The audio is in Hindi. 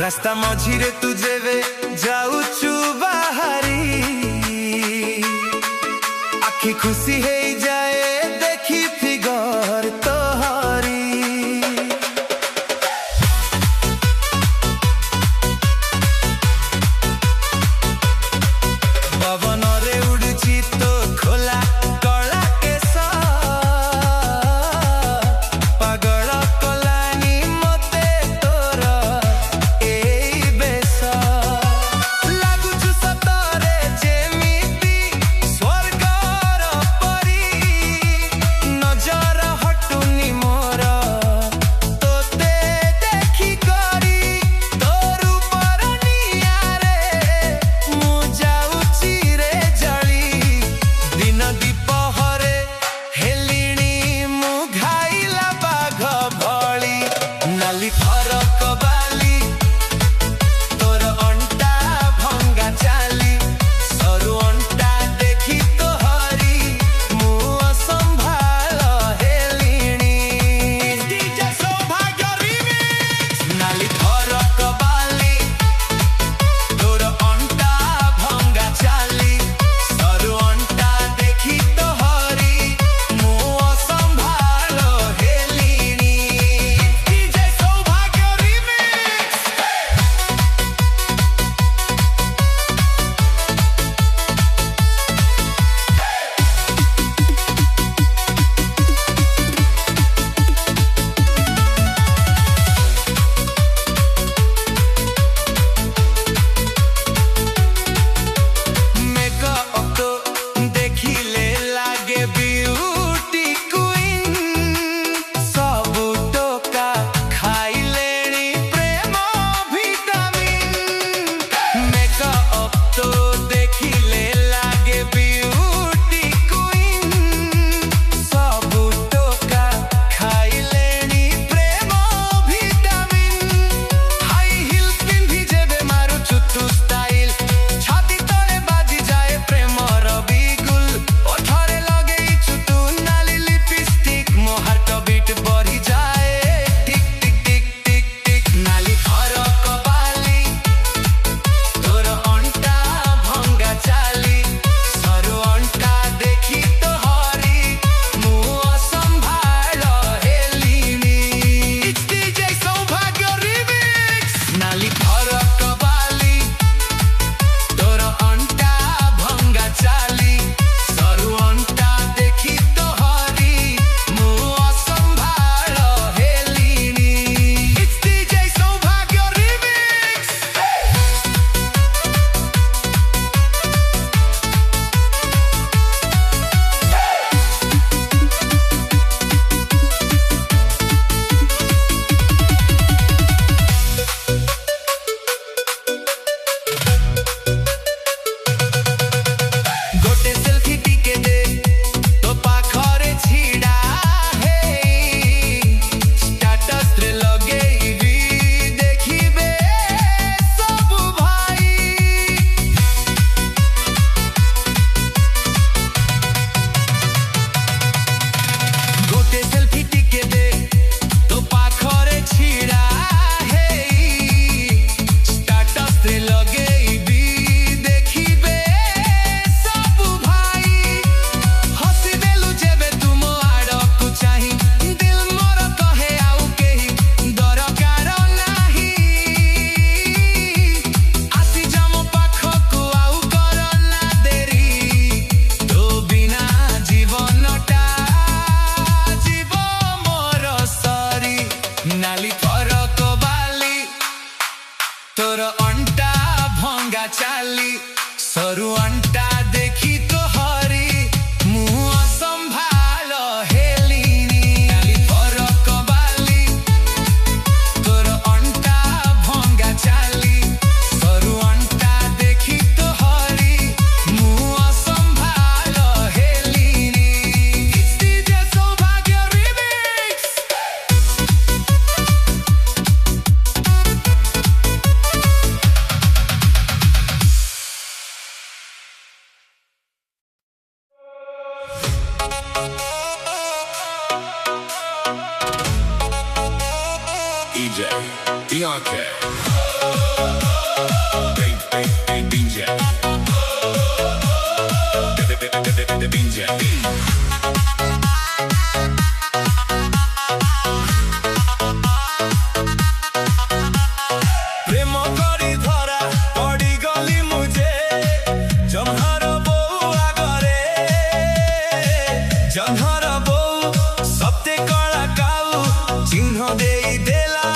रास्ता मझिरे तू जेबे जाऊचु बाहरी आखि खुशी है जाए देखी फिगर तोहरी पवन रे उड़ुची तो खोला कला केस पागल कलानी मते तोर एई बेस लागुचु सतरे जेमिति स्वर्गर परी नजर हटुनी मोर तोते देखी करी तोर ऊपर नियारे मु जाउची रे जली दिन दीपहरे हेलिणी मु घाइला बाघ भली नाली फरक बाली तोर अंटा भंगा चाली सरू अंटा देखी तोहरी मु असंभाल हेलिणी डीजे सौभाग्य रिमिक्स नाली फरक बाली तोर अंटा भंगा चाली सरू अंटा देखी तोहरी मु असंभाल हेलिणी डीजे सौभाग्य रिमिक्स मेकअप तो देखिले लागे ब्यूटी क्वीन सब टोका खाइलेनी प्रेम विटामिन मेकअप तो देखिले लागे ब्यूटी क्वीन सब टोका खाइलेनी प्रेम विटामिन हाई हिल पिंधि जेबे मारुचु तू स्टाइल छाती तले बाजी जाए प्रेमर बिगुल ओठरे लगेइछु तू नाली लिपस्टिक मो हार्ट बीट बढ़ी जाए टिक टिक टिक टिक टिक नाली फरक बाली तोर अंटा भंगा चाली सरू अंटा देखी तोहरी मु असंभाल हेलिनी इट्स डीजे सौभाग्य रिमिक्स नाली फरक बाली तोर अंटा भंगा चाली सरू अंटा देखी तोहरी मु असंभाल हेलिनी इट्स डीजे सौभाग्य रिमिक्स गोटे सेल्फी टिके दे तो पाखरे छिड़ा हे स्टेटस रे लगेइबी देखिबे सब भाई गोटे सेल्फी टिके दे तो पाखरे छिड़ा हे स्टेटस रे लगेइबी देखिबे सब भाई हसी देलु जेबे तुम आड़कु चाही दिल मोर कहे आउ केही दरकार नाही आसी जाम पाखकु आउ कर ना देरी तो बिना जीवनटा जीव मोर सरी नाली फरक बाली तोर अंटा भंगा चाली सरू अंटा देखी तोहरी मु असंभाल हेलिनी नाली फरक बाली तोर अंटा भंगा चाली सरू अंटा देखी तोहरी मु असंभाल हेलिनी इट्स डीजे सौभाग्य remix DJ Bianca. the binge. প্রেম করি ধরা পড়ি গলি মুজে জমহার বউ আগরে জমহার বউ সপ্তে কলা কাউ চিহ্ন দেই দেলা